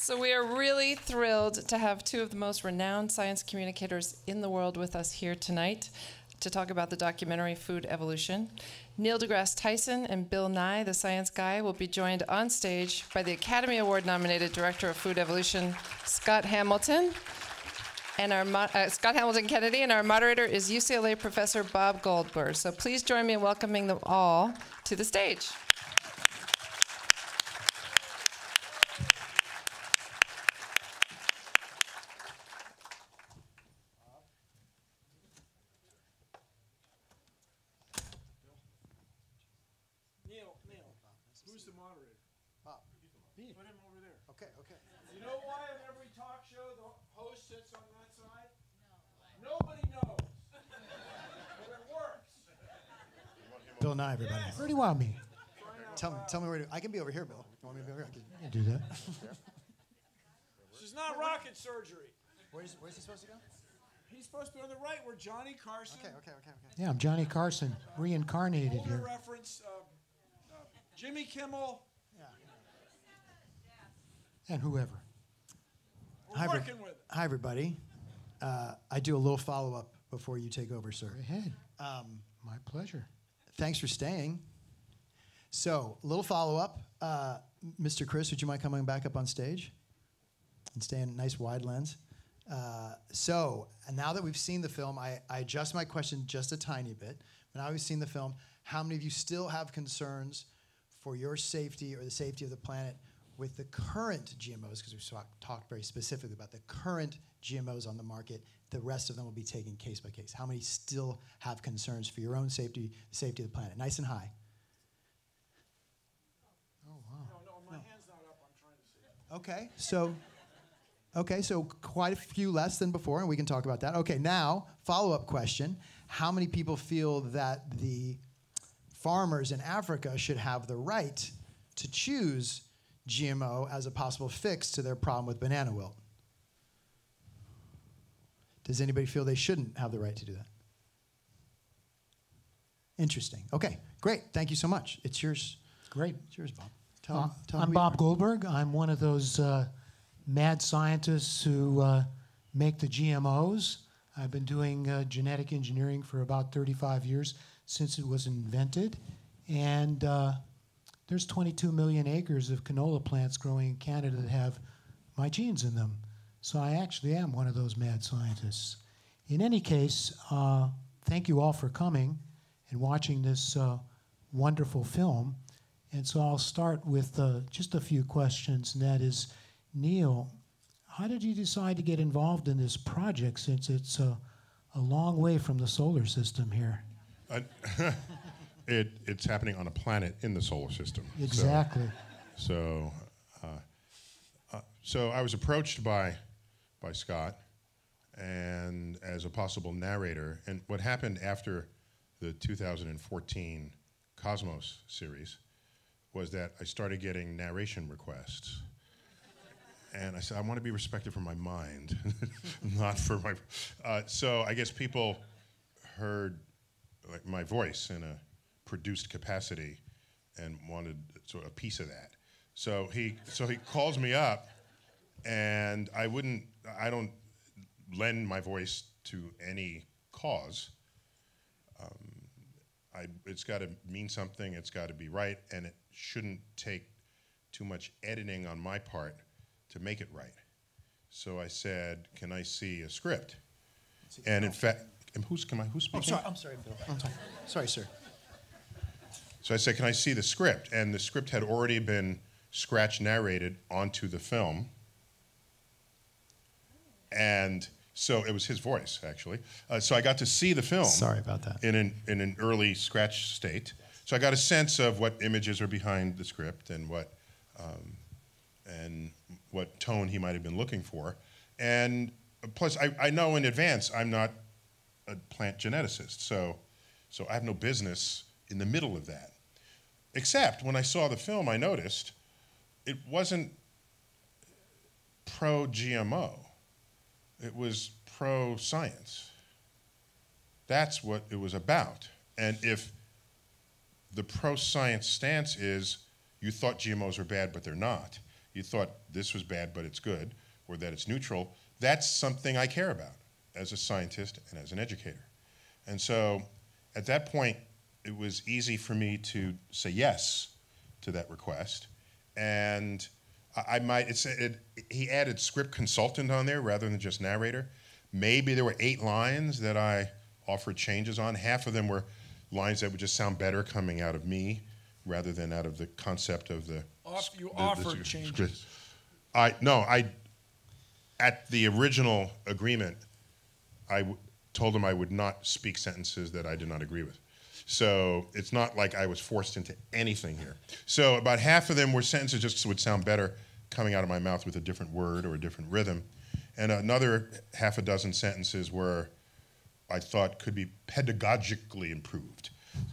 So we are really thrilled to have two of the most renowned science communicators in the world with us here tonight to talk about the documentary Food Evolution. Neil Degrasse Tyson and Bill Nye, the science guy, will be joined on stage by the Academy Award-nominated director of Food Evolution, Scott Hamilton, and our Scott Hamilton Kennedy, and our moderator is UCLA professor Bob Goldberg. So please join me in welcoming them all to the stage. Neil, who's the moderator? Bob. Put him over there. Okay. You know why in every talk show the host sits on that side? No. Nobody knows. But it works. Bill Nye, everybody. Yes. Where do you want me? Tell me where to. I can be over here, Bill. You want me to be over here? I can do that. This is not rocket surgery. Where's he supposed to go? He's supposed to be on the right where Johnny Carson. Okay. Yeah, I'm Johnny Carson, reincarnated Older here. reference, Jimmy Kimmel. And whoever. We're working with it. Hi, everybody. I do a little follow-up before you take over, sir. Go ahead. My pleasure. Thanks for staying. So, a little follow-up. Mr. Chris, would you mind coming back up on stage and stay in a nice wide lens? And now that we've seen the film, I adjust my question just a tiny bit. But now we've seen the film, how many of you still have concerns for your safety or the safety of the planet with the current GMOs? Because we've talked very specifically about the current GMOs on the market. The rest of them will be taken case by case. How many still have concerns for your own safety, the safety of the planet? Nice and high. Oh, wow. No, my hand's not up. I'm trying to see. Okay, so quite a few less than before, and we can talk about that. Okay, now, follow-up question. How many people feel that the farmers in Africa should have the right to choose GMO as a possible fix to their problem with banana wilt? Does anybody feel they shouldn't have the right to do that? Interesting. Okay, great. Thank you so much. It's yours. Great. It's yours, Bob. Tell I'm who Bob you are. Goldberg. I'm one of those mad scientists who make the GMOs. I've been doing genetic engineering for about 35 years since it was invented. And there's 22 million acres of canola plants growing in Canada that have my genes in them. So I actually am one of those mad scientists. In any case, thank you all for coming and watching this wonderful film. And so I'll start with just a few questions, and that is, Neil, how did you decide to get involved in this project since it's a long way from the solar system here? It's happening on a planet in the solar system. Exactly. So I was approached by Scott and as a possible narrator. And what happened after the 2014 Cosmos series was that I started getting narration requests. And I said, I want to be respected for my mind, not for my... so I guess people heard like my voice in a produced capacity and wanted sort of a piece of that. So he calls me up, and I don't lend my voice to any cause. It's got to mean something, it's got to be right, and it shouldn't take too much editing on my part to make it right. So I said, can I see a script? And in fact, who's speaking? I'm sorry, Bill. Sorry, sir. So I said, can I see the script? And the script had already been scratch narrated onto the film. And so it was his voice, actually. So I got to see the film. Sorry about that. In an early scratch state. So I got a sense of what images are behind the script and what tone he might have been looking for. And plus, I know in advance I'm not a plant geneticist, so I have no business in the middle of that. Except when I saw the film, I noticed it wasn't pro-GMO. It was pro-science. That's what it was about. And if the pro-science stance is you thought GMOs were bad, but they're not, you thought this was bad, but it's good, or that it's neutral, that's something I care about as a scientist and as an educator. And so at that point, it was easy for me to say yes to that request. And he added script consultant on there rather than just narrator. Maybe there were 8 lines that I offered changes on. Half of them were lines that would just sound better coming out of me rather than out of the concept of the... You offered changes. At the original agreement, I told him I would not speak sentences that I did not agree with. So it's not like I was forced into anything here. So about half of them were sentences just would sound better coming out of my mouth with a different word or a different rhythm. And another half a dozen sentences were I thought could be pedagogically improved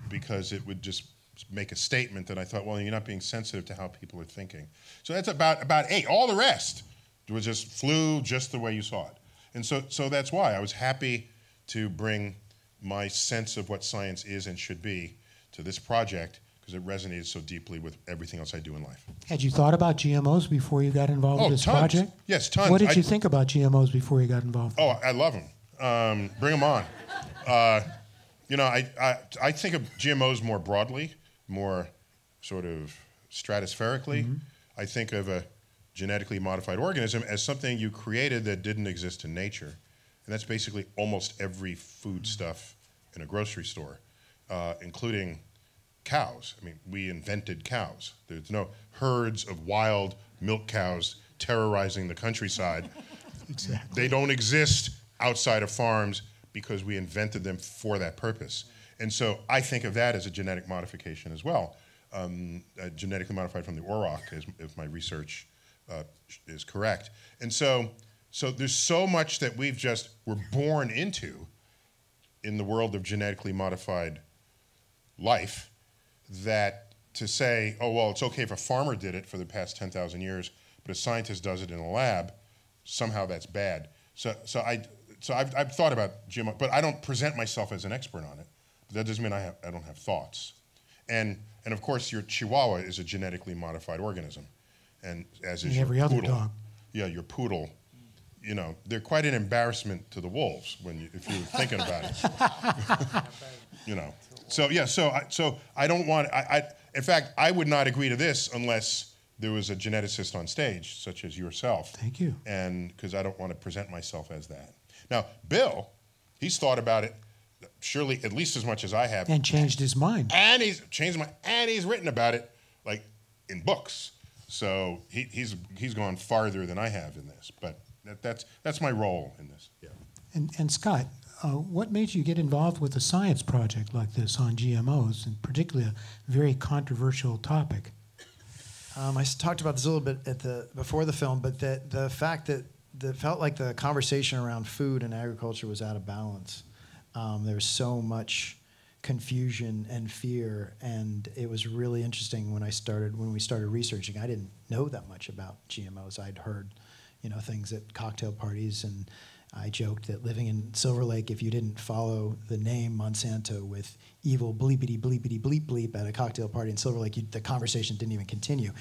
because it would just make a statement that I thought, well, you're not being sensitive to how people are thinking. So that's about 8. All the rest was just flew just the way you saw it. And so that's why I was happy to bring my sense of what science is and should be to this project because it resonated so deeply with everything else I do in life. Had you thought about GMOs before you got involved with this tons. project? Yes, tons. What did you think about GMOs before you got involved? Oh, I love them. Bring them on. I think of GMOs more broadly, more sort of stratospherically. Mm-hmm. I think of a genetically modified organism as something you created that didn't exist in nature. And that's basically almost every food stuff in a grocery store, including cows. I mean, we invented cows. There's no herds of wild milk cows terrorizing the countryside. Exactly. They don't exist outside of farms because we invented them for that purpose. And so I think of that as a genetic modification as well, genetically modified from the auroch, if my research is correct. And so there's so much that we're born into in the world of genetically modified life that to say, oh, well, it's okay if a farmer did it for the past 10,000 years, but a scientist does it in a lab, somehow that's bad. So I've thought about GMO, but I don't present myself as an expert on it. But that doesn't mean I don't have thoughts. And of course, your Chihuahua is a genetically modified organism, and as is every your other poodle. dog. Yeah, your poodle. You know, they're quite an embarrassment to the wolves if you were thinking about it. You know, so I don't want. In fact, I would not agree to this unless there was a geneticist on stage, such as yourself. Thank you. And because I don't want to present myself as that. Now, Bill, he's thought about it surely at least as much as I have. And changed his mind. And he's changed my. And he's written about it like in books. So he's gone farther than I have in this. But that's my role in this. Yeah. And Scott, what made you get involved with a science project like this on GMOs, and particularly a very controversial topic? I talked about this a little bit before the film, but the fact that it felt like the conversation around food and agriculture was out of balance. There was so much confusion and fear, and it was really interesting when we started researching. I didn't know that much about GMOs. I'd heard, things at cocktail parties, and I joked that living in Silver Lake, if you didn't follow the name Monsanto with evil bleepity bleepity bleep bleep at a cocktail party in Silver Lake, the conversation didn't even continue.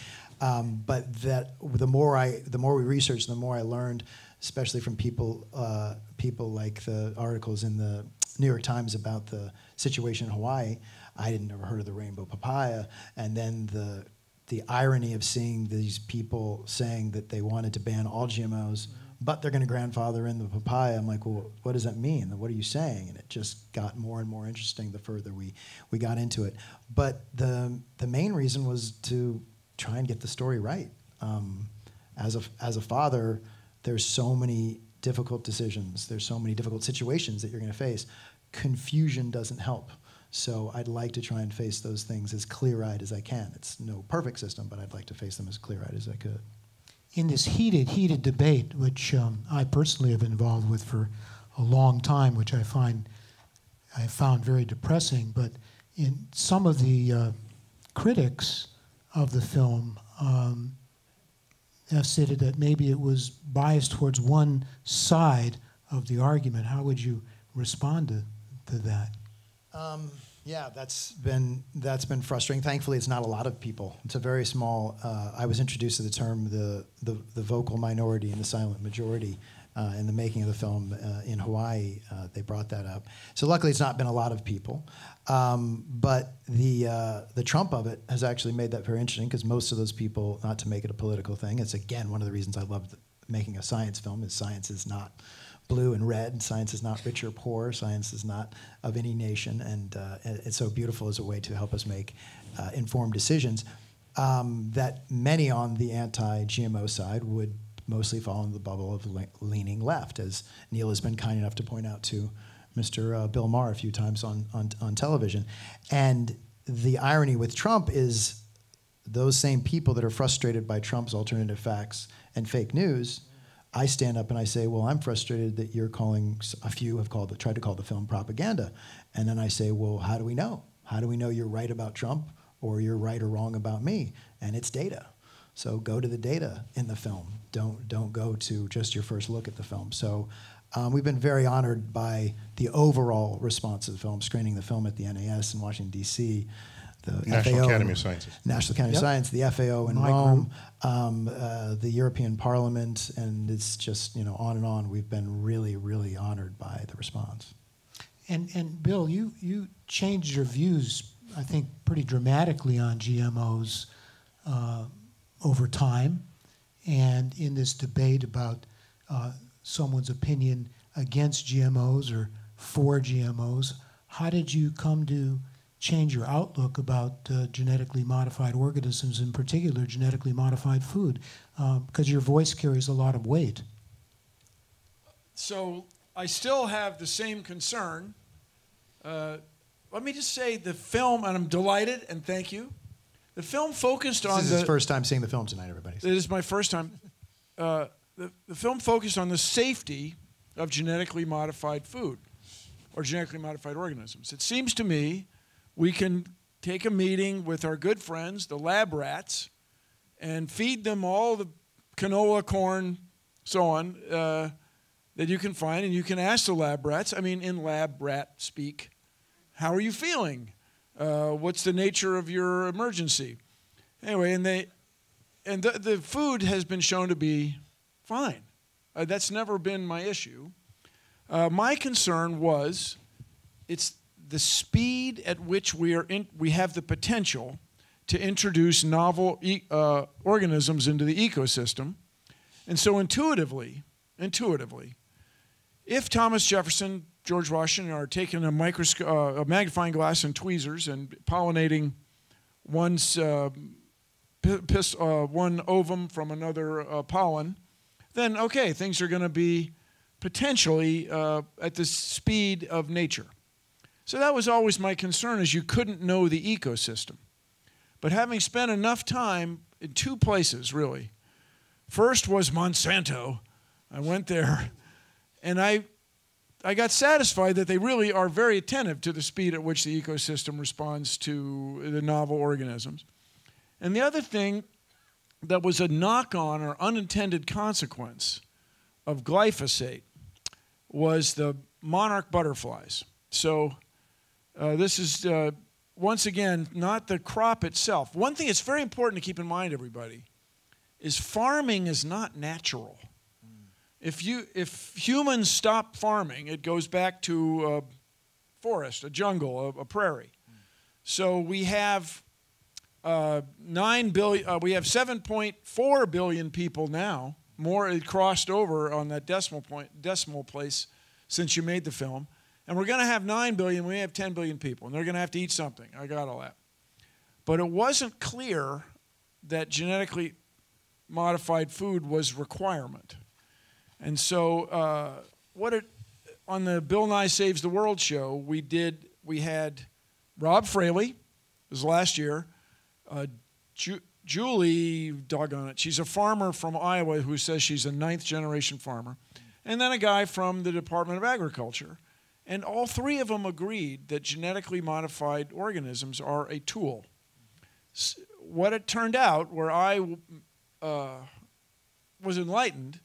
But that the more we researched, the more I learned, especially from people like the articles in the New York Times about the situation in Hawaii. I didn't ever heard of the rainbow papaya, and then the irony of seeing these people saying that they wanted to ban all GMOs, but they're going to grandfather in the papaya. I'm like, well, what does that mean? What are you saying? And it just got more and more interesting the further we got into it. But the main reason was to try and get the story right. As a father, there's so many difficult decisions. There's so many difficult situations that you're going to face. Confusion doesn't help. So I'd like to try and face those things as clear-eyed as I can. It's no perfect system, but I'd like to face them as clear-eyed as I could. In this heated debate, which I personally have been involved with for a long time, which I found very depressing, but in some of the critics of the film have stated that maybe it was biased towards one side of the argument. How would you respond to that? Yeah, that's been frustrating. Thankfully, it's not a lot of people. It's a very small. I was introduced to the term the vocal minority and the silent majority in the making of the film in Hawaii. They brought that up. So luckily, it's not been a lot of people. But the Trump of it has actually made that very interesting because most of those people, not to make it a political thing, it's again one of the reasons I love making a science film. Is science is not blue and red. Science is not rich or poor. Science is not of any nation, and it's so beautiful as a way to help us make informed decisions that many on the anti-GMO side would mostly fall in the bubble of leaning left, as Neil has been kind enough to point out to Mr. Bill Maher a few times on television. And the irony with Trump is those same people that are frustrated by Trump's alternative facts and fake news, I stand up and I say, well, I'm frustrated that you're calling, a few have tried to call the film propaganda. And then I say, well, how do we know? How do we know you're right about Trump or you're right or wrong about me? And it's data. So go to the data in the film. Don't go to just your first look at the film. So we've been very honored by the overall response of the film, screening the film at the NAS in Washington, D.C., the National FAO, Academy of Sciences. National Academy of Science, the FAO in Rome, the European Parliament, and it's just, on and on. We've been really, really honored by the response. And Bill, you changed your views, I think, pretty dramatically on GMOs over time. And in this debate about someone's opinion against GMOs or for GMOs, how did you come to change your outlook about genetically modified organisms, in particular genetically modified food? Because your voice carries a lot of weight. So I still have the same concern. Let me just say the film, and I'm delighted, and thank you. The film focused on This is his first time seeing the film tonight, everybody. It is my first time. The film focused on the safety of genetically modified food or genetically modified organisms. It seems to me we can take a meeting with our good friends, the lab rats, and feed them all the canola, corn, so on, that you can find, and you can ask the lab rats, in lab rat speak, how are you feeling? What's the nature of your emergency? Anyway, the food has been shown to be fine. That's never been my issue. My concern was it's the speed at which we have the potential to introduce novel organisms into the ecosystem. And so intuitively, if Thomas Jefferson, George Washington are taking a magnifying glass and tweezers and pollinating one ovum from another pollen, then okay, things are going to be potentially at the speed of nature. So that was always my concern, is you couldn't know the ecosystem. But having spent enough time in two places, really. First was Monsanto. I went there, and I got satisfied that they really are very attentive to the speed at which the ecosystem responds to the novel organisms. And the other thing that was a knock-on or unintended consequence of glyphosate was the monarch butterflies. So this is, once again, not the crop itself. One thing that's very important to keep in mind, everybody, is farming is not natural. If humans stop farming, it goes back to a forest, a jungle, a prairie. So we have 9 billion. We have 7.4 billion people now. More, it crossed over on that decimal place since you made the film. And we're going to have 9 billion. We have 10 billion people, and they're going to have to eat something. I got all that. But it wasn't clear that genetically modified food was requirement. And so on the Bill Nye Saves the World show, we had Rob Fraley, it was last year, Julie, doggone it, she's a farmer from Iowa who says she's a 9th generation farmer, and then a guy from the Department of Agriculture. And all three of them agreed that genetically modified organisms are a tool. What it turned out, where I was enlightened,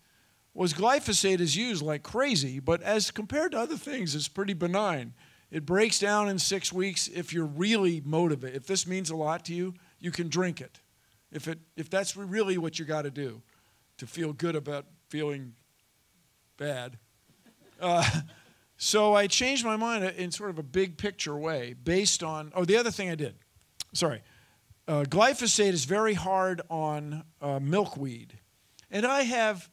was glyphosate is used like crazy, but as compared to other things, it's pretty benign. It breaks down in 6 weeks if you're really motivated. If this means a lot to you, you can drink it. If that's really what you got to do to feel good about feeling bad. So I changed my mind in sort of a big picture way based on, the other thing I did, glyphosate is very hard on milkweed. And I have,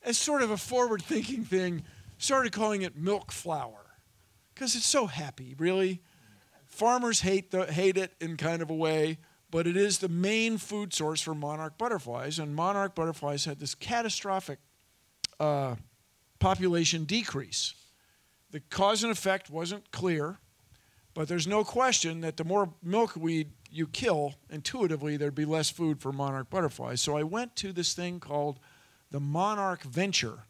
as sort of a forward-thinking thing, started calling it milk flour because it's so happy, really. Farmers hate it in kind of a way, but it is the main food source for monarch butterflies, and monarch butterflies had this catastrophic population decrease. The cause and effect wasn't clear, but there's no question that the more milkweed you kill, intuitively there'd be less food for monarch butterflies. So I went to this thing called the Monarch Venture,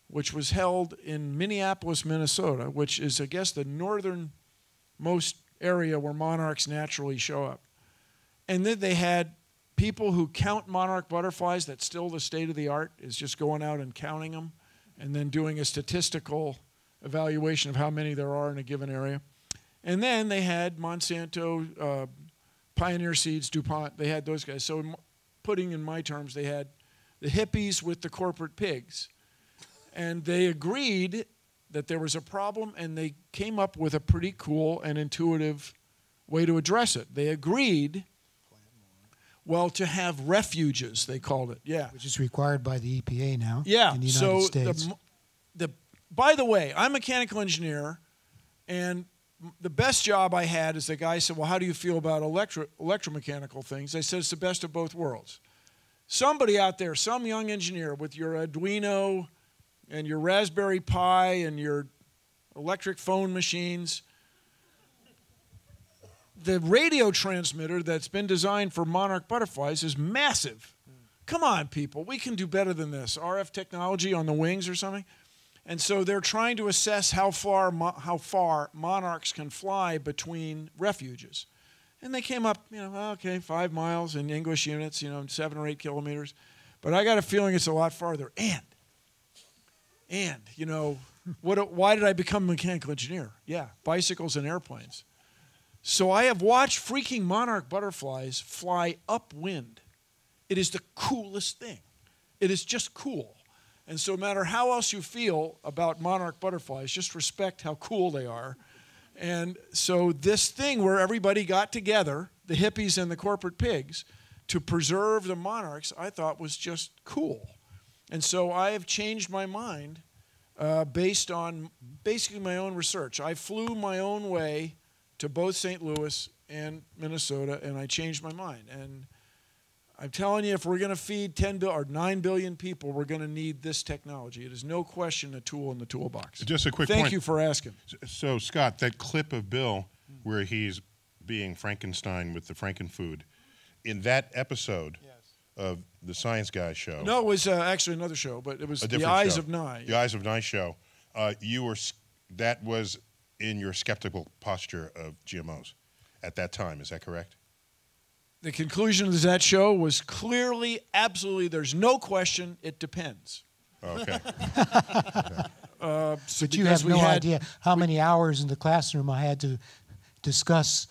which was held in Minneapolis, Minnesota, which is, I guess, the northernmost area where monarchs naturally show up. And then they had people who count monarch butterflies. That's still the state of the art, is just going out and counting them and then doing a statistical evaluation of how many there are in a given area. And then they had Monsanto, Pioneer Seeds, DuPont. They had those guys. So putting in my terms, they had the hippies with the corporate pigs. And they agreed that there was a problem, and they came up with a pretty cool and intuitive way to address it. They agreed, well, to have refuges, they called it, yeah. Which is required by the EPA now yeah. in the United States. By the way, I'm a mechanical engineer, and the best job I had is the guy said, well, how do you feel about electromechanical things? I said, it's the best of both worlds. Somebody out there, some young engineer with your Arduino and your Raspberry Pi and your electric phone machines, the radio transmitter that's been designed for monarch butterflies is massive. Come on, people. We can do better than this. RF technology on the wings or something. And so they're trying to assess how far monarchs can fly between refuges. And they came up, 5 miles in English units, 7 or 8 kilometers. But I got a feeling it's a lot farther. And why did I become a mechanical engineer? Yeah, bicycles and airplanes. So I have watched freaking monarch butterflies fly upwind. It is the coolest thing. It is just cool. And so no matter how else you feel about monarch butterflies, just respect how cool they are. And so this thing where everybody got together, the hippies and the corporate pigs, to preserve the monarchs, I thought was just cool. And so I have changed my mind based on basically my own research. I flew my own way to both St. Louis and Minnesota, and I changed my mind. And I'm telling you, if we're going to feed 9 billion people, we're going to need this technology. It is no question a tool in the toolbox. Just a quick point. Thank you for asking. So, Scott, that clip of Bill where he's being Frankenstein with the Frankenfood, in that episode of the Science Guy show. No, it was actually another show, but it was The Eyes of Nye. The Eyes of Nye show. That was in your skeptical posture of GMOs at that time. Is that correct? The conclusion of that show was clearly, absolutely, there's no question, it depends. Okay. But you have no idea how many hours in the classroom I had to discuss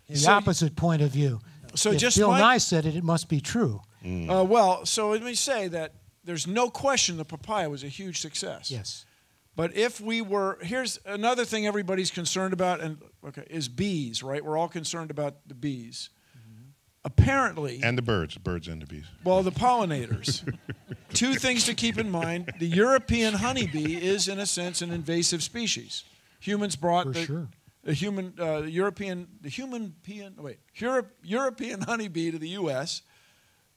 the opposite point of view. So if just Bill Nye said it, it must be true. So let me say that there's no question the papaya was a huge success. Yes. But here's another thing everybody's concerned about, is bees, right? We're all concerned about the bees. Apparently... And the birds and the bees. Well, the pollinators. Two things to keep in mind. The European honeybee is, in a sense, an invasive species. Humans brought European honeybee to the U.S.,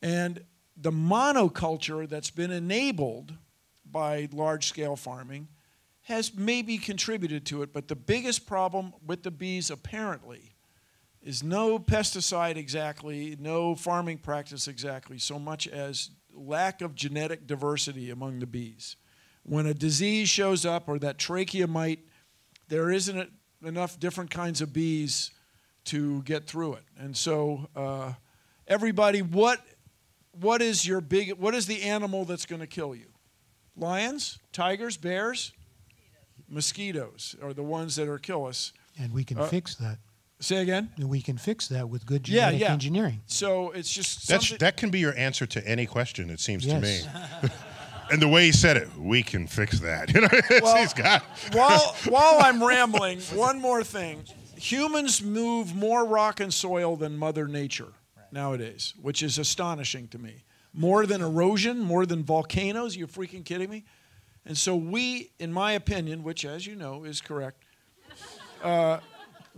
and the monoculture that's been enabled by large-scale farming has maybe contributed to it, but the biggest problem with the bees, apparently, is no pesticide exactly, no farming practice exactly, so much as lack of genetic diversity among the bees. When a disease shows up, or that trachea mite, there isn't enough different kinds of bees to get through it. And so everybody, what is the animal that's going to kill you? Lions, tigers, bears? Mosquitoes are the ones that are kill us. And we can fix that. Say again? And we can fix that with good genetic engineering. So it's just that can be your answer to any question, it seems to me. Yes. And the way he said it, we can fix that. You know, Well, he's got. while I'm rambling, one more thing. Humans move more rock and soil than Mother Nature nowadays, which is astonishing to me. More than erosion, more than volcanoes. You're freaking kidding me? And so we, in my opinion, which as you know is correct,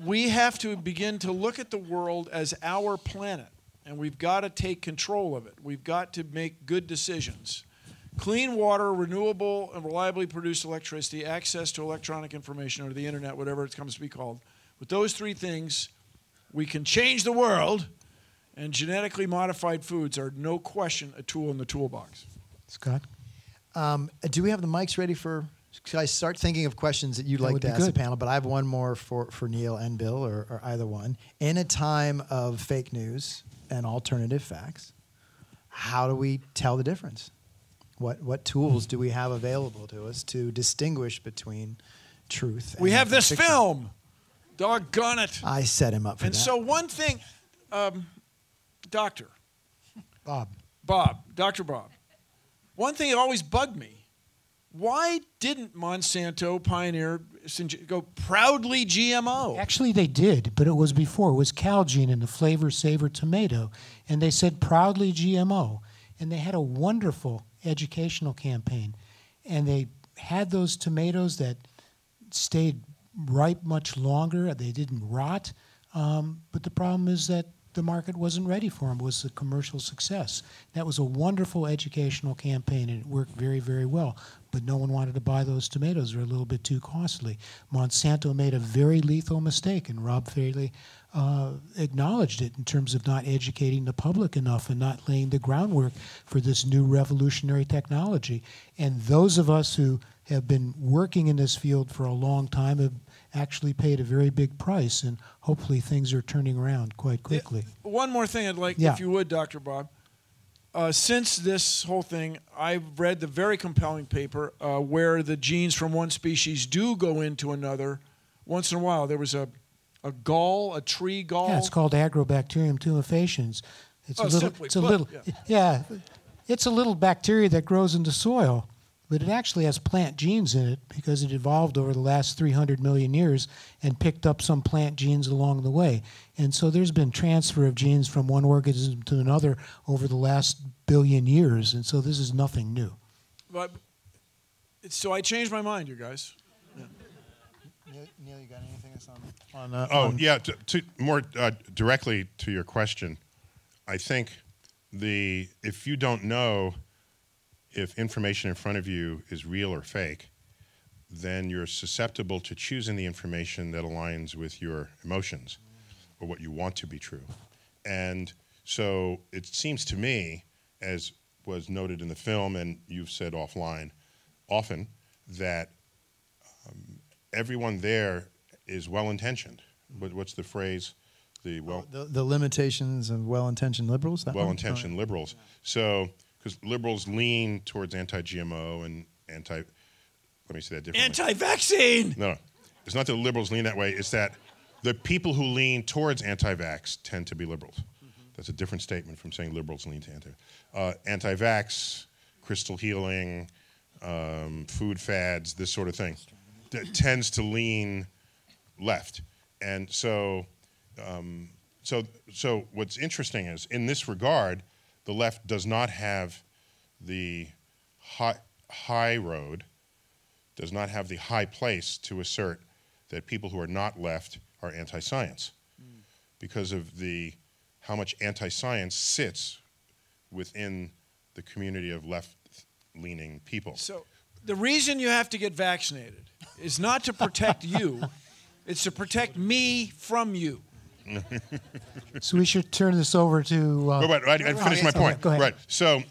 we have to begin to look at the world as our planet, and we've got to take control of it. We've got to make good decisions. Clean water, renewable and reliably produced electricity, access to electronic information or the internet, whatever it comes to be called. With those three things, we can change the world, and genetically modified foods are no question a tool in the toolbox. Scott? Do we have the mics ready for... Should I start thinking of questions that you'd like to ask the panel? But I have one more for Neil and Bill, or either one. In a time of fake news and alternative facts, how do we tell the difference? What tools do we have available to us to distinguish between truth and We have this fiction? film. Doggone it. I set him up for And that. so one thing, Dr. Bob, one thing that always bugged me, why didn't Monsanto pioneer go proudly GMO? Actually, they did, but it was before. It was Calgene in the Flavor Savor tomato, and they said proudly GMO. And they had a wonderful educational campaign. And they had those tomatoes that stayed ripe much longer. They didn't rot. But the problem is that the market wasn't ready for them. It was a commercial success. That was a wonderful educational campaign, and it worked very, very well. But no one wanted to buy those tomatoes. They're a little bit too costly. Monsanto made a very lethal mistake, and Rob Faley acknowledged it in terms of not educating the public enough and not laying the groundwork for this new revolutionary technology. And those of us who have been working in this field for a long time have actually paid a very big price, and hopefully things are turning around quite quickly. One more thing I'd like, if you would, Dr. Bob. Since this whole thing, I've read the very compelling paper where the genes from one species do go into another. Once in a while, there was a gall, a tree gall. Yeah, it's called Agrobacterium tumefaciens. It's it's a little bacteria that grows in the soil, but it actually has plant genes in it because it evolved over the last 300 million years and picked up some plant genes along the way. And so there's been transfer of genes from one organism to another over the last billion years, and so this is nothing new. But so I changed my mind, you guys. Neil, you got anything To more directly to your question, I think if you don't know if information in front of you is real or fake, then you're susceptible to choosing the information that aligns with your emotions or what you want to be true. And so it seems to me, as was noted in the film and you've said offline often, that everyone there is well-intentioned. What's the phrase? The limitations of well-intentioned liberals? Well-intentioned liberals. So, because liberals lean towards anti-GMO and let me say that differently. Anti-vaccine! No, it's not that liberals lean that way. It's that the people who lean towards anti-vax tend to be liberals. That's a different statement from saying liberals lean to anti-vax, crystal healing, food fads, this sort of thing. That tends to lean left. And so what's interesting is, in this regard, the left does not have the high road, does not have the high place to assert that people who are not left are anti-science because of how much anti-science sits within the community of left-leaning people. So the reason you have to get vaccinated is not to protect you, it's to protect me from you. So we should turn this over to... I finished my point. Go ahead. Right. So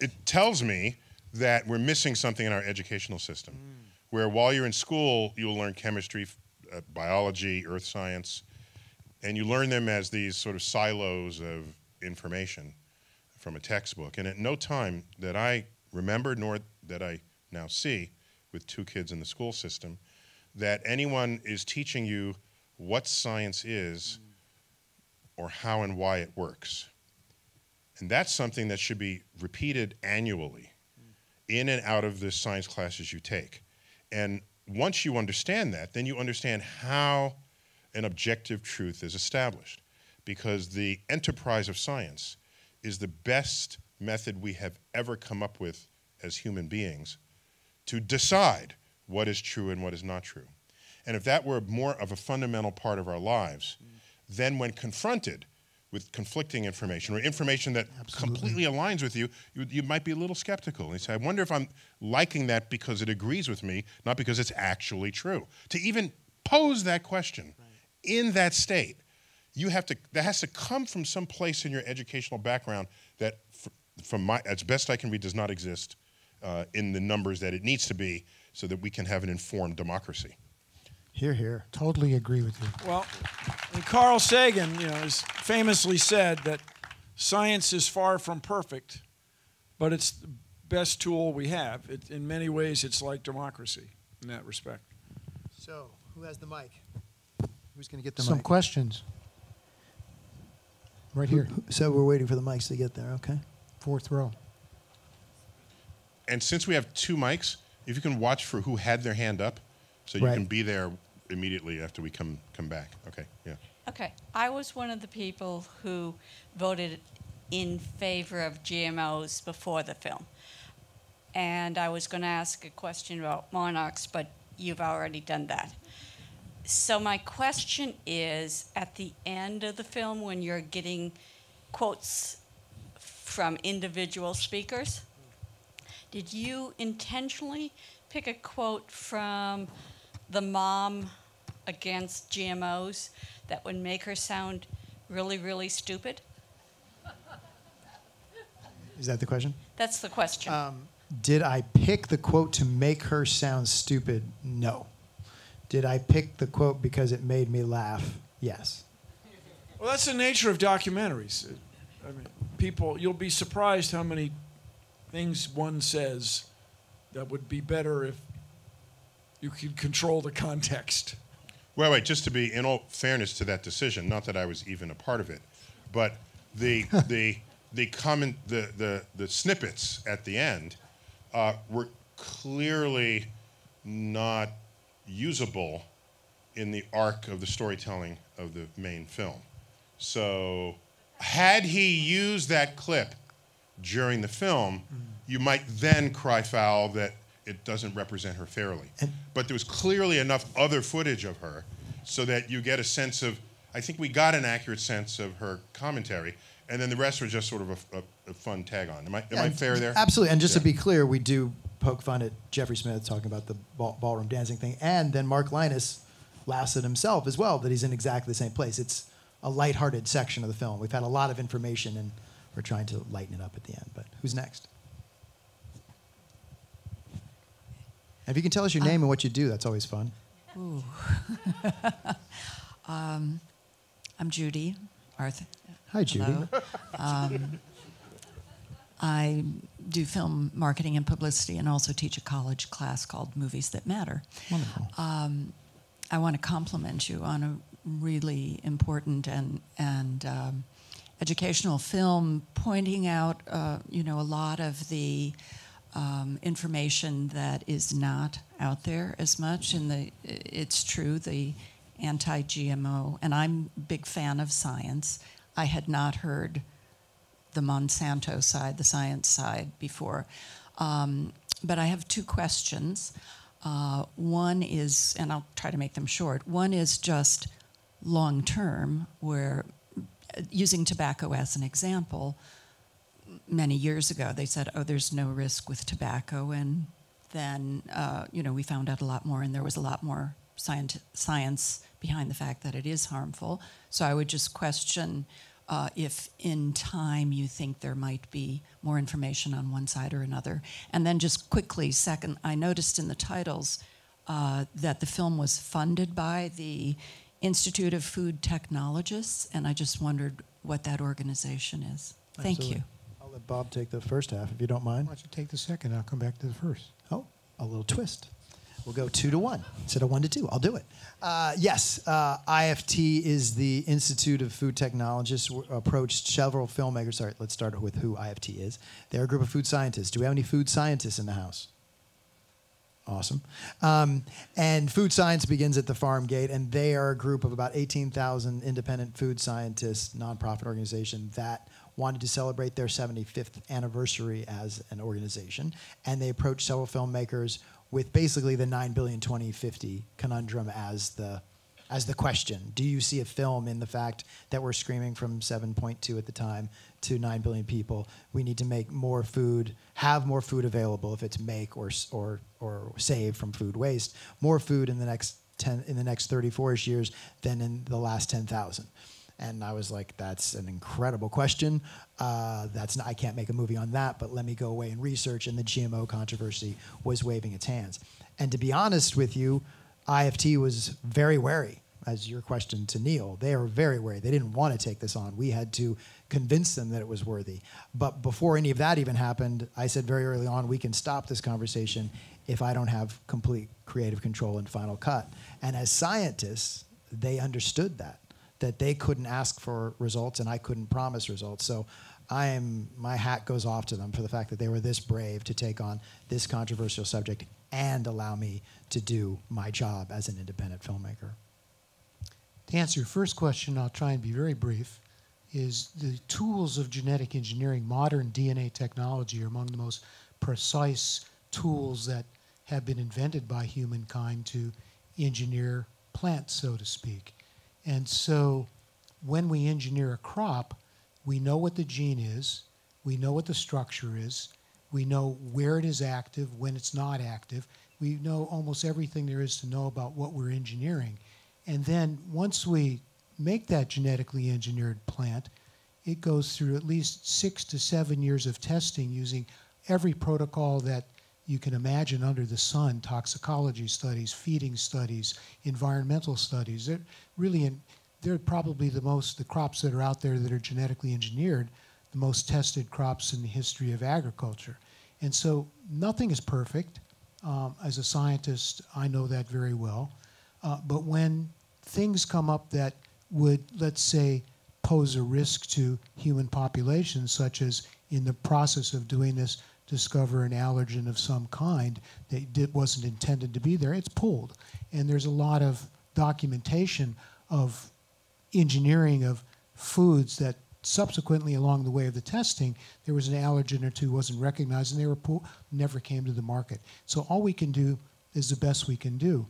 it tells me that we're missing something in our educational system, where while you're in school, you'll learn chemistry, biology, earth science, and you learn them as these sort of silos of information from a textbook. And at no time that I remember, nor that I now see with 2 kids in the school system, that anyone is teaching you what science is or how and why it works. And that's something that should be repeated annually in and out of the science classes you take. And once you understand that, then you understand how an objective truth is established. Because the enterprise of science is the best method we have ever come up with as human beings to decide what is true and what is not true. And if that were more of a fundamental part of our lives, then when confronted with conflicting information or information that completely aligns with you, you might be a little skeptical. And you say, I wonder if I'm liking that because it agrees with me, not because it's actually true. To even pose that question in that state, that has to come from some place in your educational background that, as best I can read, does not exist in the numbers that it needs to be so that we can have an informed democracy. Hear, hear. Totally agree with you. Well, and Carl Sagan, has famously said that science is far from perfect, but it's the best tool we have. In many ways, it's like democracy in that respect. So, who has the mic? Who's going to get the Some mic? questions. Right here. So we're waiting for the mics to get there, okay? 4th row. And since we have 2 mics, if you can watch for who had their hand up, so you can be there immediately after we come back. Okay, yeah. Okay, I was one of the people who voted in favor of GMOs before the film. And I was going to ask a question about monarchs, but you've already done that. So my question is, at the end of the film, when you're getting quotes from individual speakers, did you intentionally pick a quote from the mom against GMOs that would make her sound really, really stupid? Is that the question? That's the question. Did I pick the quote to make her sound stupid? No. Did I pick the quote because it made me laugh? Yes. Well, that's the nature of documentaries. I mean, you'll be surprised how many things one says that would be better if you could control the context. Well, wait, just to be, in all fairness to that decision, not that I was even a part of it, but the snippets at the end were clearly not usable in the arc of the storytelling of the main film. So had he used that clip during the film, you might then cry foul that it doesn't represent her fairly. But there was clearly enough other footage of her so that you get a sense of, I think we got an accurate sense of her commentary, and then the rest were just sort of a fun tag on. Am I fair there? Absolutely, and just to be clear, we do poke fun at Jeffrey Smith talking about the ballroom dancing thing, and then Mark Linus laughs at himself as well, that he's in exactly the same place. It's a lighthearted section of the film. We've had a lot of information, and we're trying to lighten it up at the end. But who's next? If you can tell us your name and what you do, that's always fun. Ooh. I'm Judy Arthur. Hi, Judy. I do film marketing and publicity and also teach a college class called Movies That Matter. Wonderful. I want to compliment you on a really important and educational film, pointing out a lot of the information that is not out there as much. And it's true, the anti-GMO, and I'm a big fan of science. I had not heard the Monsanto side, the science side before. But I have 2 questions. One is, and I'll try to make them short, one is just long-term, where using tobacco as an example, many years ago they said, oh, there's no risk with tobacco, and then we found out a lot more, and there was a lot more science behind the fact that it is harmful. So I would just question if in time you think there might be more information on one side or another. And then just quickly, second, I noticed in the titles that the film was funded by the Institute of Food Technologists, and I just wondered what that organization is. Thank Absolutely. you. I'll let Bob take the first half, if you don't mind. Why don't you take the second? I'll come back to the first. Oh, a little twist. We'll go 2-1 instead of 1-2. I'll do it. Yes, IFT is the Institute of Food Technologists. Approached several filmmakers. Sorry, let's start with who IFT is. They're a group of food scientists. Do we have any food scientists in the house? Awesome. And food science begins at the farm gate, and they are a group of about 18,000 independent food scientists, nonprofit organization that wanted to celebrate their 75th anniversary as an organization. And they approached several filmmakers with basically the 9 billion 2050 conundrum as the question. Do you see a film in the fact that we're screaming from 7.2 at the time to 9 billion people? We need to make more food, have more food available if it's make or save from food waste, more food in the next 34-ish years than in the last 10,000. And I was like, that's an incredible question. I can't make a movie on that, but let me go away and research. And the GMO controversy was waving its hands. And to be honest with you, IFT was very wary, as your question to Neil. They are very wary. They didn't want to take this on. We had to convince them that it was worthy. But before any of that even happened, I said very early on, we can stop this conversation if I don't have complete creative control and final cut. And as scientists, they understood that they couldn't ask for results and I couldn't promise results. So my hat goes off to them for the fact that they were this brave to take on this controversial subject and allow me to do my job as an independent filmmaker. To answer your first question, I'll try and be very brief, is the tools of genetic engineering, modern DNA technology, are among the most precise tools that have been invented by humankind to engineer plants, so to speak. And so when we engineer a crop, we know what the gene is, we know what the structure is, we know where it is active, when it's not active, we know almost everything there is to know about what we're engineering. And then once we make that genetically engineered plant, it goes through at least 6 to 7 years of testing using every protocol that you can imagine under the sun: toxicology studies, feeding studies, environmental studies. They're probably the crops that are out there that are genetically engineered, the most tested crops in the history of agriculture. And so nothing is perfect. As a scientist, I know that very well. But when things come up that would, let's say, pose a risk to human populations, such as in the process of doing this, discover an allergen of some kind that wasn't intended to be there, it's pulled. And there's a lot of documentation of engineering of foods that subsequently along the way of the testing, there was an allergen or two wasn't recognized and they were pulled, never came to the market. So all we can do is the best we can do.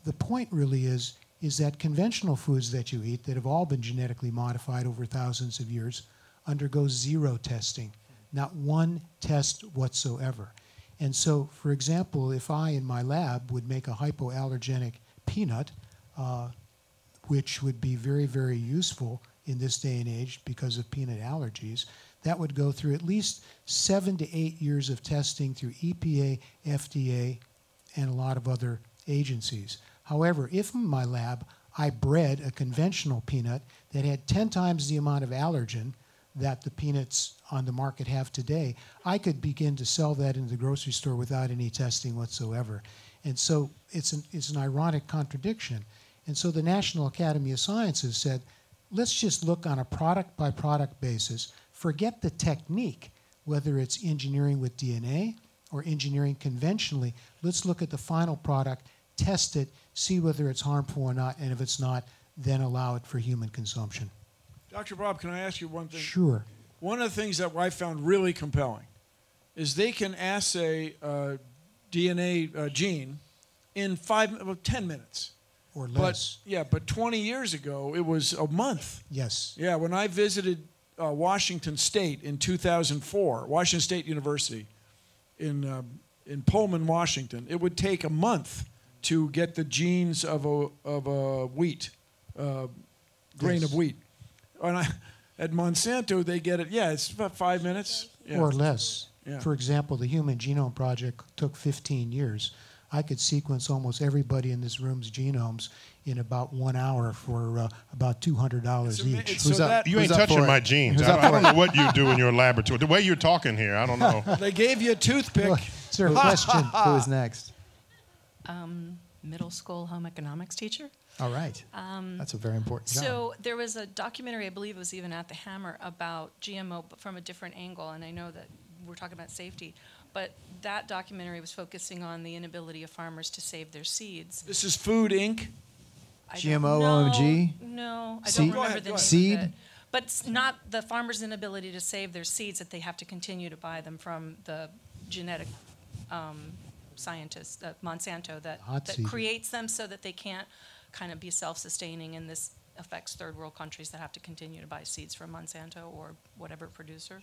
The point really is that conventional foods that you eat that have all been genetically modified over thousands of years undergo zero testing. Not one test whatsoever. And so, for example, if I in my lab would make a hypoallergenic peanut, which would be very, very useful in this day and age because of peanut allergies, that would go through at least 7 to 8 years of testing through EPA, FDA, and a lot of other agencies. However, if in my lab I bred a conventional peanut that had 10 times the amount of allergen that the peanuts on the market have today, I could begin to sell that in the grocery store without any testing whatsoever. And so it's an ironic contradiction. And so the National Academy of Sciences said, let's just look on a product-by-product basis, forget the technique, whether it's engineering with DNA or engineering conventionally. Let's look at the final product, test it, see whether it's harmful or not, and if it's not, then allow it for human consumption. Dr. Bob, can I ask you one thing? Sure. One of the things that I found really compelling is they can assay a DNA gene in 10 minutes. Or less. But 20 years ago, it was a month. Yes. Yeah, when I visited Washington State in 2004, Washington State University in Pullman, Washington, it would take a month to get the genes of a wheat, grain of wheat. And at Monsanto, they get it, it's about 5 minutes. Yeah. Or less. Yeah. For example, the Human Genome Project took 15 years. I could sequence almost everybody in this room's genomes in about 1 hour for about $200 each. You ain't touching my genes. I don't know what you do in your laboratory. The way you're talking here, I don't know. They gave you a toothpick. Sir, question. Who is next? Middle school home economics teacher. All right. That's a very important job. So there was a documentary, I believe it was even at the Hammer, about GMO, but from a different angle, and I know that we're talking about safety, but that documentary was focusing on the inability of farmers to save their seeds. This is Food Inc. GMO, OMG? No, I Seed? don't remember the name Seed? of it. But it's not the farmers' inability to save their seeds, that they have to continue to buy them from the genetic scientist, Monsanto, that creates them so that they can't kind of be self-sustaining, and this affects third world countries that have to continue to buy seeds from Monsanto or whatever producer.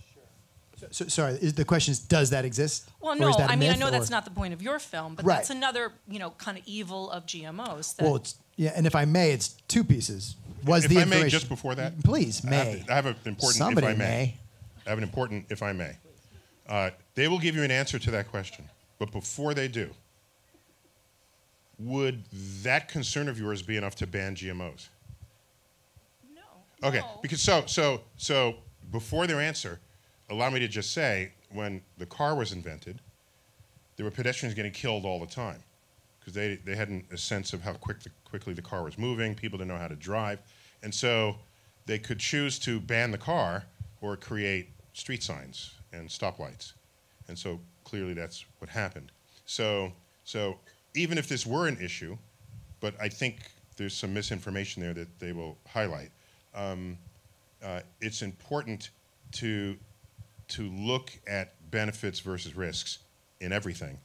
So, sorry, the question is, does that exist? Well, Or no, is that a I mean, I myth, know or- that's not the point of your film, but Right. that's another, kind of evil of GMOs. That Well, yeah, and if I may, it's two pieces. Was If the I may, information- just before that, Please, may. I have an important Somebody if I may. may. I have an important if I may. They will give you an answer to that question, but before they do, would that concern of yours be enough to ban GMOs? No. Okay, no. because so before their answer, allow me to just say, when the car was invented, there were pedestrians getting killed all the time because they hadn't a sense of how quickly the car was moving. People didn't know how to drive, and so they could choose to ban the car or create street signs and stoplights, and so clearly that's what happened. So even if this were an issue, but I think there's some misinformation there that they will highlight. It's important to look at benefits versus risks in everything,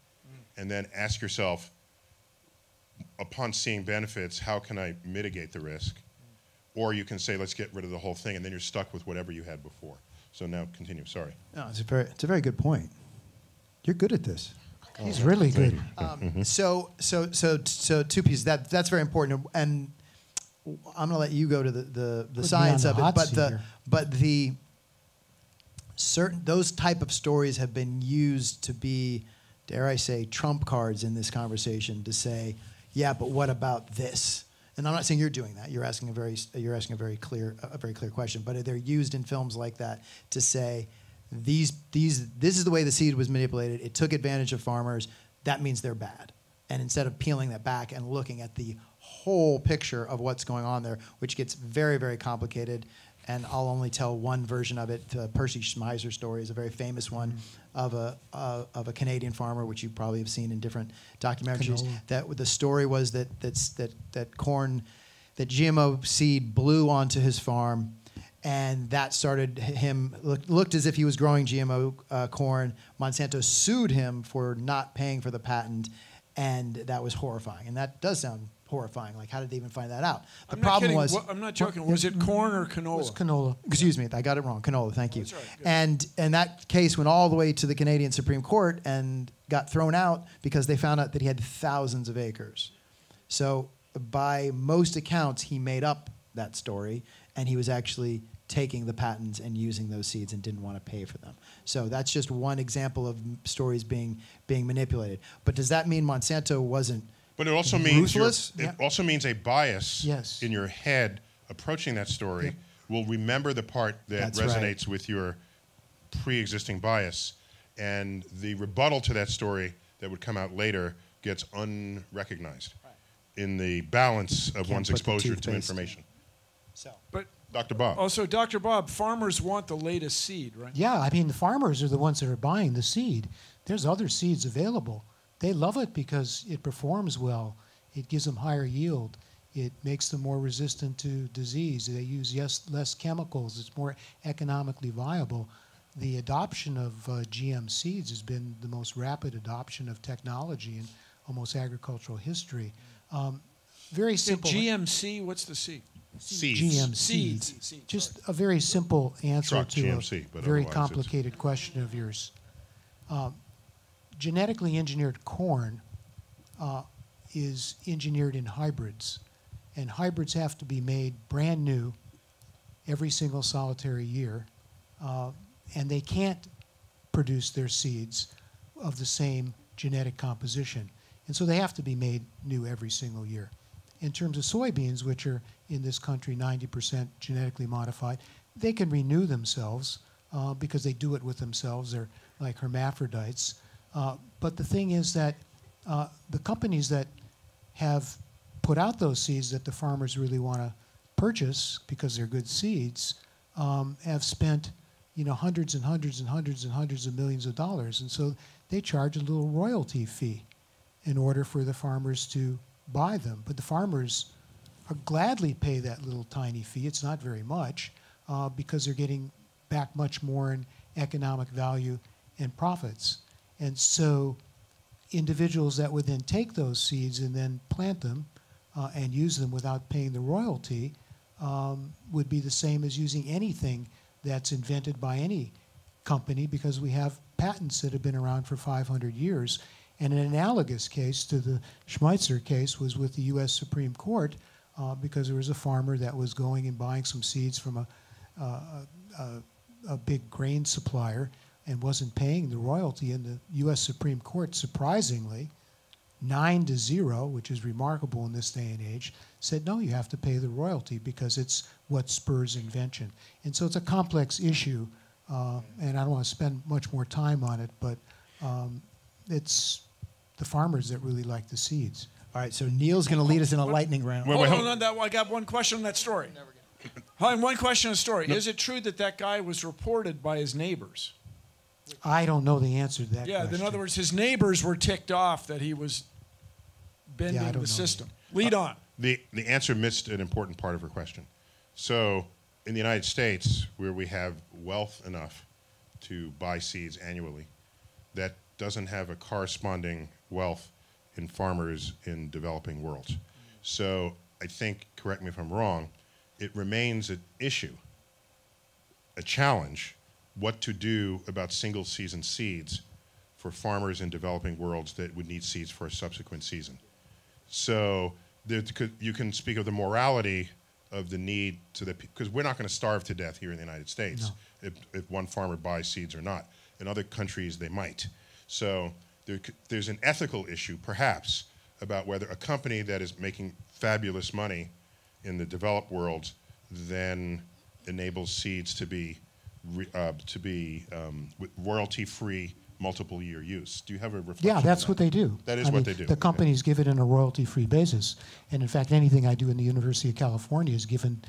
and then ask yourself, upon seeing benefits, how can I mitigate the risk? Or you can say, let's get rid of the whole thing, and then you're stuck with whatever you had before. So now continue. Sorry. No, it's a very good point. You're good at this. He's really good. So two pieces. That's very important, and I'm going to let you go to the science on of the it. hot seat here. But the certain those type of stories have been used to be, dare I say, trump cards in this conversation to say, yeah, but what about this? And I'm not saying you're doing that. You're asking a very clear question. But they're used in films like that to say, this is the way the seed was manipulated. It took advantage of farmers. That means they're bad. And instead of peeling that back and looking at the whole picture of what's going on there, which gets very, very complicated, and I'll only tell one version of it. The Percy Schmeiser story is a very famous one of a Canadian farmer, which you probably have seen in different documentaries. Canola. That the story was that GMO seed blew onto his farm, and that started him looked as if he was growing GMO corn. Monsanto sued him for not paying for the patent, and that was horrifying. And that does sound horrifying. Like, how did they even find that out? The problem was, I'm not joking. Was it corn or canola? It was canola. excuse me, I got it wrong. Canola, thank you. That's right, good. And that case went all the way to the Canadian Supreme Court and got thrown out because they found out that he had thousands of acres. So by most accounts, he made up that story, and he was actually taking the patents and using those seeds and didn't want to pay for them. So that's just one example of stories being manipulated. But does that mean Monsanto wasn't But it also means ruthless? it also means a bias Yes. in your head approaching that story will remember the part that That's right. resonates with your pre-existing bias, and the rebuttal to that story that would come out later gets unrecognized in the balance of Can't one's put the exposure to toothpaste. information. So. But Dr. Bob. also, Dr. Bob, farmers want the latest seed, right? Yeah, I mean, the farmers are the ones that are buying the seed. There's other seeds available. They love it because it performs well. It gives them higher yield. It makes them more resistant to disease. They use less chemicals. It's more economically viable. The adoption of GM seeds has been the most rapid adoption of technology in almost agricultural history. Very simple. GMC, what's the C? Seeds. GM Seeds. seeds. Seeds, Just a very simple answer Truck, to GMC, a but very otherwise it's- complicated question of yours. Genetically engineered corn is engineered in hybrids, and hybrids have to be made brand new every single solitary year, and they can't produce their seeds of the same genetic composition, and so they have to be made new every single year. In terms of soybeans, which are in this country 90% genetically modified, they can renew themselves because they do it with themselves. They're like hermaphrodites. But the thing is that the companies that have put out those seeds that the farmers really want to purchase because they're good seeds have spent, hundreds and hundreds and hundreds and hundreds of millions of dollars, and so they charge a little royalty fee in order for the farmers to buy them. But the farmers gladly pay that little tiny fee. It's not very much because they're getting back much more in economic value and profits. And so individuals that would then take those seeds and then plant them and use them without paying the royalty would be the same as using anything that's invented by any company, because we have patents that have been around for 500 years. And an analogous case to the Schmeitzer case was with the U.S. Supreme Court because there was a farmer that was going and buying some seeds from a big grain supplier and wasn't paying the royalty, and the U.S. Supreme Court, surprisingly, 9-0, which is remarkable in this day and age, said, no, you have to pay the royalty because it's what spurs invention. And so it's a complex issue, and I don't want to spend much more time on it, but it's the farmers that really like the seeds. All right, so Neil's going to lead us in a lightning round. Hold on, I got one question on that story. One question on the story. No. Is it true that guy was reported by his neighbors? I don't know the answer to that question. In other words, his neighbors were ticked off that he was bending the system. Lead on. The answer missed an important part of her question. So in the United States, where we have wealth enough to buy seeds annually, that doesn't have a corresponding wealth in farmers in developing worlds. So I think, correct me if I'm wrong, it remains an issue, a challenge, what to do about single-season seeds for farmers in developing worlds that would need seeds for a subsequent season. So you can speak of the morality of the need to the, because we're not going to starve to death here in the United States if one farmer buys seeds or not. In other countries, they might. So there's an ethical issue, perhaps, about whether a company that is making fabulous money in the developed world then enables seeds to be with royalty-free multiple-year use. Do you have a reflection? Yeah, that's what they do. That is what they do. The companies give it on a royalty-free basis, and in fact, anything I do in the University of California is given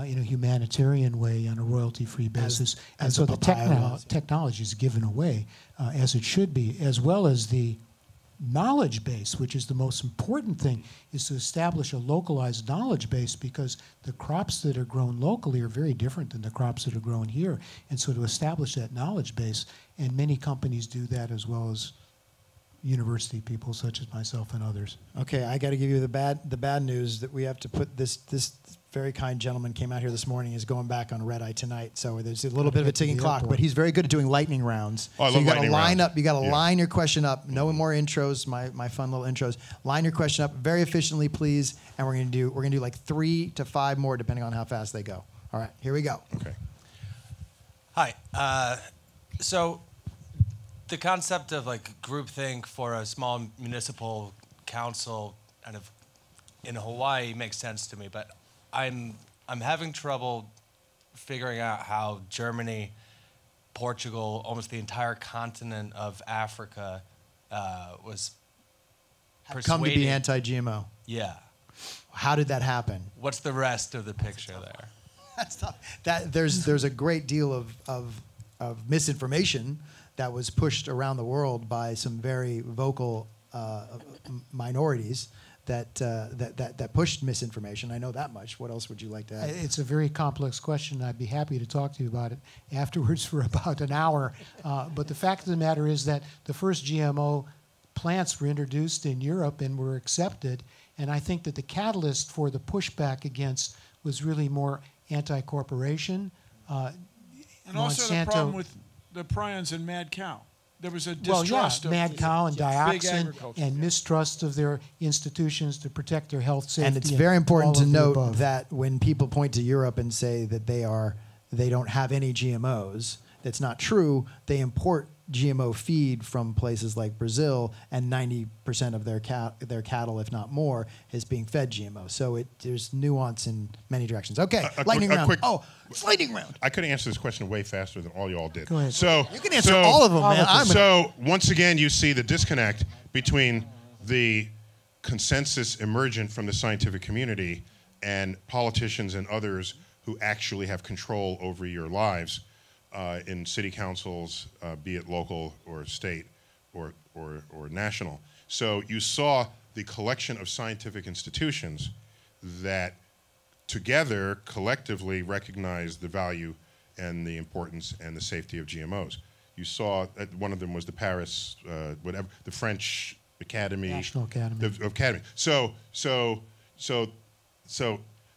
in a humanitarian way on a royalty-free basis, and so the technology is given away as it should be, as well as the knowledge base, which is the most important thing, is to establish a localized knowledge base, because the crops that are grown locally are very different than the crops that are grown here. And so to establish that knowledge base, and many companies do that as well as university people such as myself and others. Okay, I got to give you the bad news that we have to put this very kind gentleman came out here this morning, is going back on red eye tonight. So there's a little bit of a ticking clock, but he's very good at doing lightning rounds. Oh, I so love you got to lightning line rounds. up, you got to line your question up. No more intros, my fun little intros. Line your question up very efficiently, please. And we're gonna do like 3 to 5 more depending on how fast they go. All right, here we go. Okay. Hi. So the concept of like groupthink for a small municipal council kind of in Hawaii makes sense to me, but I'm having trouble figuring out how Germany, Portugal, almost the entire continent of Africa was persuaded. Come to be anti-GMO. Yeah. How did that happen? What's the rest of the picture there? That's tough. There's a great deal of misinformation that was pushed around the world by some very vocal minorities that pushed misinformation. I know that much. What else would you like to add? It's a very complex question. I'd be happy to talk to you about it afterwards for about an hour. But the fact of the matter is that the first GMO plants were introduced in Europe and were accepted. And I think that the catalyst for the pushback against was really more anti-corporation. And also the problem with the prions and mad cow. There was a well, distrust yeah, mad cow and dioxin and yeah. mistrust of their institutions to protect their health, safety. And it's very important to note above. that when people point to Europe and say that they don't have any GMOs, that's not true. They import GMO feed from places like Brazil, and 90% of their cattle, if not more, is being fed GMO. So there's nuance in many directions. Okay, lightning round. It's lightning round. I could answer this question way faster than all you all did. Go ahead. So you can answer all of them, man. So once again, you see the disconnect between the consensus emergent from the scientific community and politicians and others who actually have control over your lives in city councils, be it local or state or national. So you saw the collection of scientific institutions that together collectively recognized the value and the importance and the safety of GMOs. You saw one of them was the Paris, the French Academy, National Academy. Academy. So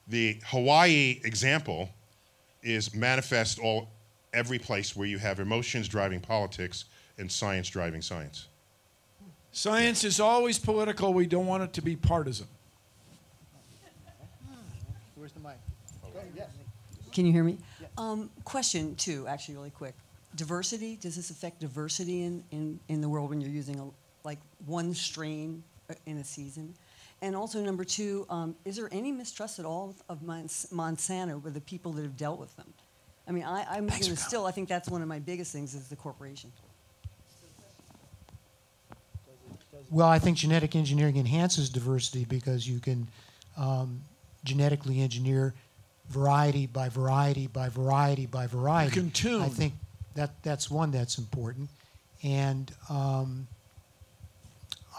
the Hawaii example is manifest every place where you have emotions driving politics and science driving science. Science is always political. We don't want it to be partisan. Where's the mic? Yes. Can you hear me? Question two, actually, really quick. Diversity, does this affect diversity in the world when you're using like one strain in a season? And also number two, is there any mistrust at all of Monsanto with the people that have dealt with them? I mean, I'm going to still, I think that's one of my biggest things is the corporation. Well, I think genetic engineering enhances diversity because you can genetically engineer variety by variety by variety by variety. You can tune. I think that's one that's important. And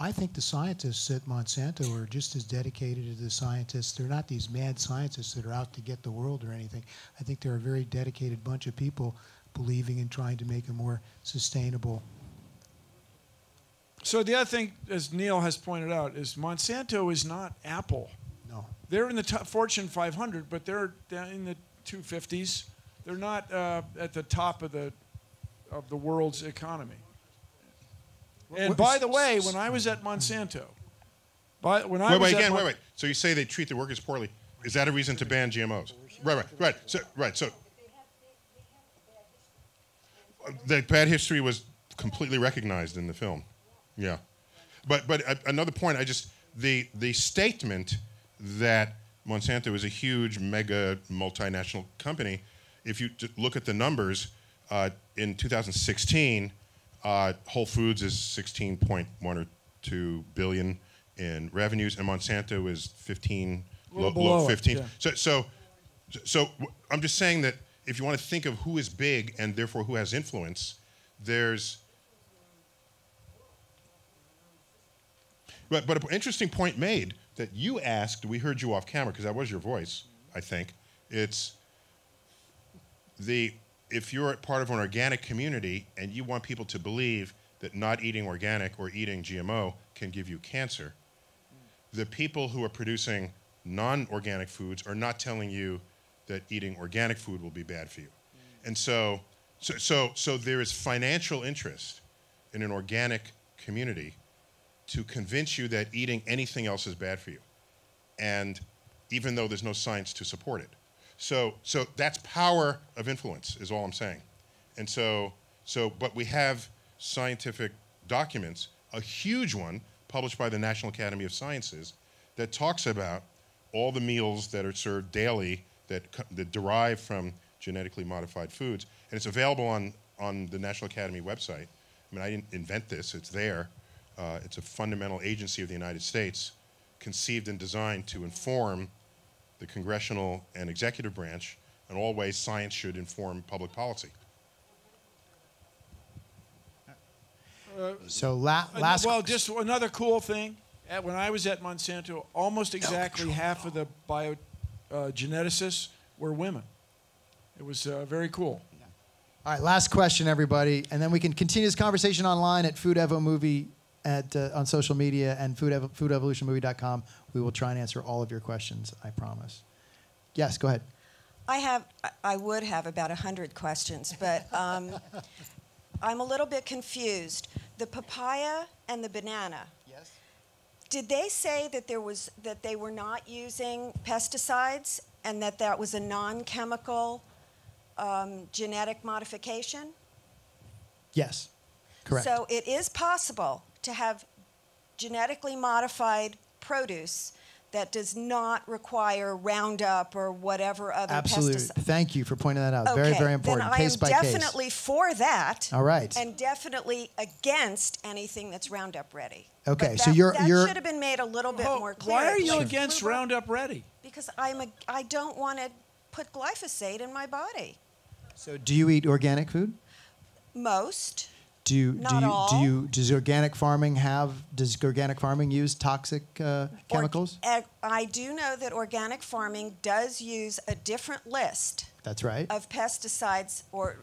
I think the scientists at Monsanto are just as dedicated as the scientists. They're not these mad scientists that are out to get the world or anything. I think they're a very dedicated bunch of people believing in trying to make a more sustainable. So the other thing, as Neil has pointed out, is Monsanto is not Apple. No. They're in the Fortune 500, but they're down in the 250s. They're not at the top of the world's economy. And by the way, when I was at Monsanto, wait. So you say they treat their workers poorly? Is that a reason to ban GMOs? Right. So the bad history was completely recognized in the film. Yeah, but another point, the statement that Monsanto is a huge mega multinational company. If you look at the numbers, in 2016. Whole Foods is 16.1 or 2 billion in revenues, and Monsanto is 15, low 15. Yeah. So I'm just saying that if you want to think of who is big and therefore who has influence, there's. But an interesting point made that you asked. We heard you off camera because that was your voice. I think it's the. If you're part of an organic community and you want people to believe that not eating organic or eating GMO can give you cancer, the people who are producing non-organic foods are not telling you that eating organic food will be bad for you. And so there is financial interest in an organic community to convince you that eating anything else is bad for you, and even though there's no science to support it. So that's power of influence, is all I'm saying. And but we have scientific documents, a huge one published by the National Academy of Sciences that talks about all the meals that are served daily that derive from genetically modified foods. And it's available on the National Academy website. I mean, I didn't invent this, it's there. It's a fundamental agency of the United States, conceived and designed to inform the congressional and executive branch, in all ways science should inform public policy. So last. Well, just another cool thing. When I was at Monsanto, almost exactly half of the biogeneticists were women. It was very cool. All right, last question, everybody, and then we can continue this conversation online at Food Evo Movie on social media and foodevolutionmovie.com. We will try and answer all of your questions, I promise. Yes, go ahead. I would have about 100 questions, but I'm a little bit confused. The papaya and the banana. Yes. Did they say that they were not using pesticides and that was a non-chemical genetic modification? Yes, correct. So it is possible to have genetically modified produce that does not require Roundup or whatever other Absolutely. pesticide. Thank you for pointing that out. Okay, Very, very important. Then Case by I am case. definitely for that. All right. And definitely against anything that's Roundup Ready. Okay, But so that you're should have been made a little bit more clear. Why are you Like, against Roundup Ready? Because I don't want to put glyphosate in my body. So do you eat organic food? Most. Does organic farming use toxic chemicals? I do know that organic farming does use a different list That's right. of pesticides or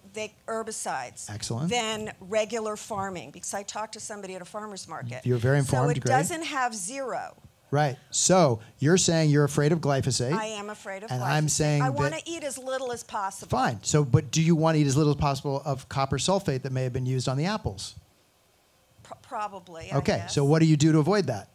herbicides Excellent. than regular farming, because I talked to somebody at a farmer's market. You're very informed, So it great. doesn't have zero. Right. So you're saying you're afraid of glyphosate. I am afraid of And glyphosate. I'm saying I want that- to eat as little as possible. Fine. So, but do you want to eat as little as possible of copper sulfate that may have been used on the apples? Probably. I Okay. guess. So what do you do to avoid that?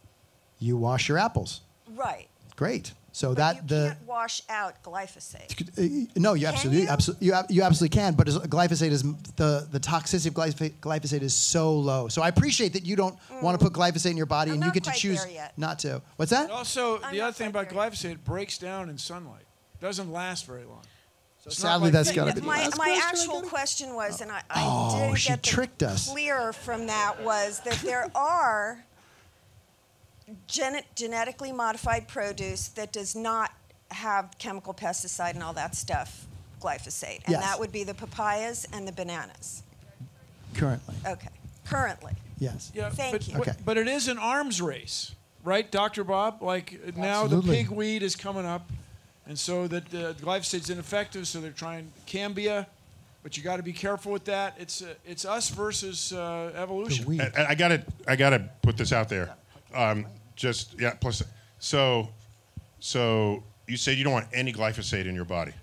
You wash your apples. Right. Great. So But you can't wash out glyphosate. No, you Can absolutely, you? you absolutely can. But glyphosate is the toxicity of glyphosate is so low. So I appreciate that you don't want to put glyphosate in your body, I'm and you not get to quite choose there yet. not to. What's that? Also, I'm the not other thing quite about there glyphosate, it breaks down in sunlight. Doesn't last very long. It's not sadly, like that's the- gotta be the last My question. actual question was, and I Oh, didn't she get the tricked us. clear from that, was that there are genetically modified produce that does not have chemical pesticide and all that stuff, glyphosate. And Yes. that would be the papayas and the bananas. Currently, Okay. Currently. yes. Yeah, Thank but, you. Okay. But it is an arms race, right, Dr. Bob? Like now the Absolutely. pigweed is coming up, and so that glyphosate's ineffective, so they're trying Cambia, but you got to be careful with that. It's us versus evolution. The weed. And I gotta put this out there. Plus, so you said you don't want any glyphosate in your body.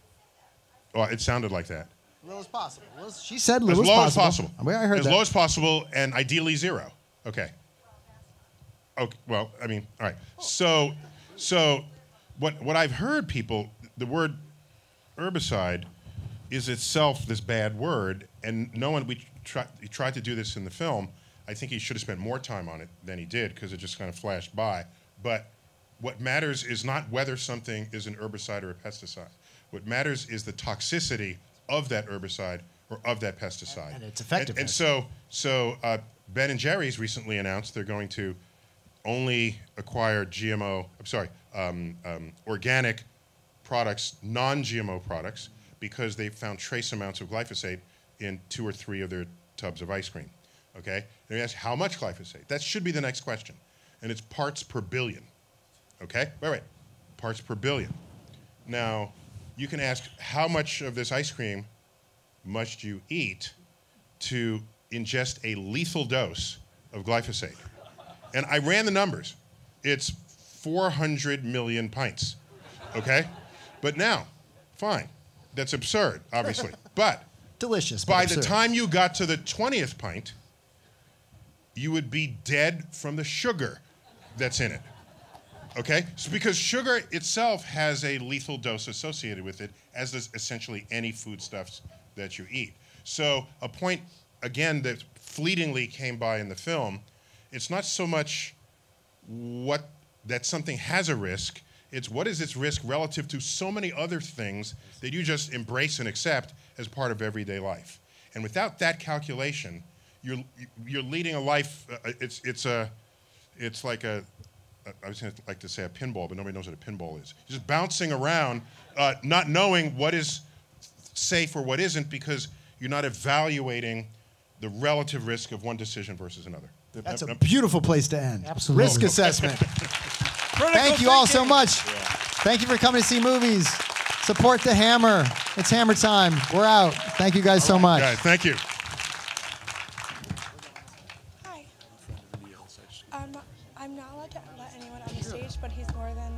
Well, it sounded like that. Little as possible. She said As little low as possible. I heard as that. low as possible, and ideally zero. Okay. Okay. Well, I mean, all right. So what I've heard people, the word herbicide is itself this bad word, and no one. He tried to do this in the film. I think he should have spent more time on it than he did, because it just kind of flashed by. But what matters is not whether something is an herbicide or a pesticide. What matters is the toxicity of that herbicide or of that pesticide. And its effectiveness. And so Ben and Jerry's recently announced they're going to only acquire organic products, non-GMO products, because they found trace amounts of glyphosate in 2 or 3 of their tubs of ice cream. Okay? And we ask how much glyphosate? That should be the next question. And it's parts per billion. Okay? Wait. Parts per billion. Now, you can ask, how much of this ice cream must you eat to ingest a lethal dose of glyphosate? And I ran the numbers. It's 400 million pints. Okay? But now, fine. That's absurd, obviously. But Delicious. but by the absurd. time you got to the 20th pint, you would be dead from the sugar that's in it. Okay? So because sugar itself has a lethal dose associated with it, as does essentially any foodstuffs that you eat. So a point, again, that fleetingly came by in the film, it's not so much that something has a risk, it's what is its risk relative to so many other things that you just embrace and accept as part of everyday life. And without that calculation, you're leading a life. It's like a. I was going to like to say a pinball, but nobody knows what a pinball is. You're just bouncing around, not knowing what is safe or what isn't, because you're not evaluating the relative risk of one decision versus another. That's a beautiful place to end. Absolutely. Risk assessment. Thank you all so much. Thank you for coming to see movies. Support the Hammer. It's Hammer time. We're out. Thank you guys so much. Guys, thank you. Hi. I'm not allowed to let anyone on the stage, but he's more than.